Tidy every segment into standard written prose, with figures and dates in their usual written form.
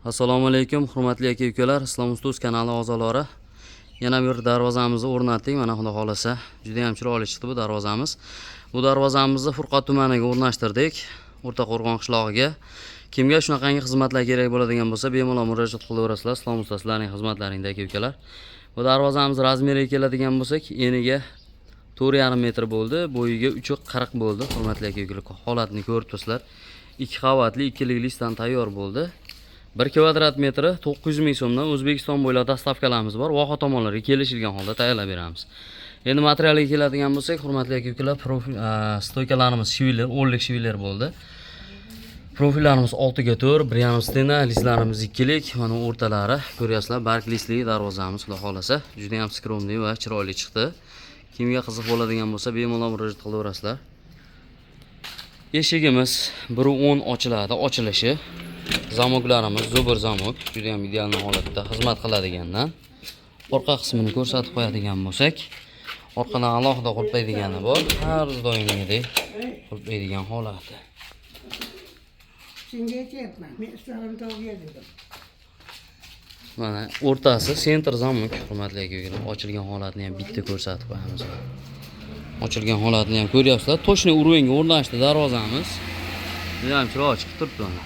Assalomu alaykum, hurmatli aka-ukalar, Islom Ustoz kanali a'zolari. Yana bir darvozamizni o'rnatdik. Mana xudo xolasa, juda ham chiroyli chiqdi bu darvozamiz. Bu darvozamizni Furqat tumaniga o'rnashtirdik, O'rta Qo'rg'on qishlog'iga. Kimga shunaqangi xizmatlar kerak bo'ladigan bo'lsa, bemalol murojaat qilaverasizlar. Islom Ustozlarning xizmatlaringda aka-ukalar. Bu darvozamiz razmeriga keladigan bo'lsak, eniga 4,5 metr bo'ldi, bo'yiga 3,40 bo'ldi. Hurmatli aka-ukalar, holatini ko'rib turibsizlar. 2 qavatli, 2 likdan tayyor bo'ldi. 1 kvadrat metri 900 ming so'mdan O'zbekiston bo'ylab dastavkalarimiz bor. Voha tomonlarga kelishilgan holda tayyorlab beramiz. Endi materialga keladigan bo'lsak, hurmatli aka-ukalar, stoykalarimiz shiviller, o'nlik shiviller bo'ldi. Profillarimiz 6 ga 4, 1,5 stena, listlarimiz 2 lik. Mana o'rtalari ko'ryapsizlar, bark listli darvozamiz, xudo xolasa, juda ham skromli va chiroyli chiqdi. Kimga qiziq bo'ladigan bo'lsa, bemalol murojaat qilaverasizlar. Eshigimiz 1.10 ochiladi, ochilishi. Zamoklarimiz zo'bir zamok, juda ham ideal holatda xizmat qiladigandan. Orqa qismini ko'rsatib qo'yadigan bo'lsak, orqadan alohida qulflaydigani bor. Har doimgidek qulflaydigan holati. Senga aytyapman, men istarim tog'ga dedim. Mana o'rtasi sentr zamok, hurmatli aka-ukalar, ochilgan holatni ham bitta ko'rsatib qo'yamiz. Ochilgan holatni ham ko'ryapsizlar. Toshni urovga o'rnashdi darvozamiz. Juda ham chiroyli chiqib turibdi mana.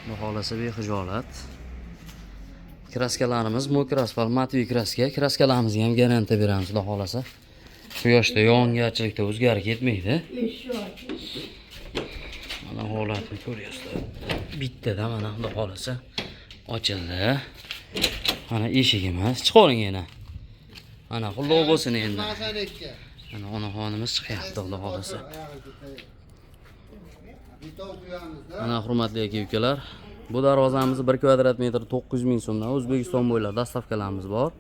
Bu xolasa bexijolat. Kraskalarimiz mokr asfalt matviy kraska. Kraskalarimizni ham garantiya beramiz, xudo xolasa. Quyoshda, yog'ingarchilikda o'zgarib ketmaydi. Mana holatni ko'ryapsizlar. Bittada mana xudo xolasa ochildi. Mana eshigimiz, chiqaring yana. Mana qullov bo'lsin endi. Mana onaxonimiz chiqyapti, xudo xolasa. Mana hurmatli aka-ukalar, bu darvozamiz 1 kvadrat metr 900 ming so'mdan O'zbekiston bo'ylab dastavkalarimiz bor.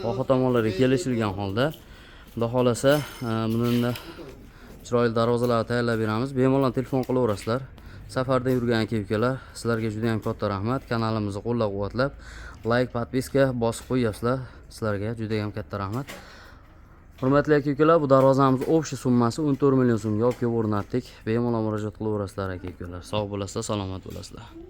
Voha tomonlarga kelishilgan holda. Xudo xolasa, bunda chiroyli darvozalar tayyorlab beramiz. Bemalol telefon qilaverasizlar. Safarda yurgan aka-ukalar, sizlarga juda ham katta rahmat. Kanalimizni qo'llab-quvvatlab, like, podpiska bosib qo'yasizlar. Sizlarga juda ham katta rahmat. Hurmatli aka-ukalar, bu darvozamiz общий summasi 14 million so'mga olib kelib o'rnatdik. Bemalol murojaat qilaverasizlar aka-ukalar. Sog' bo'lasizlar, salomat bo'lasizlar.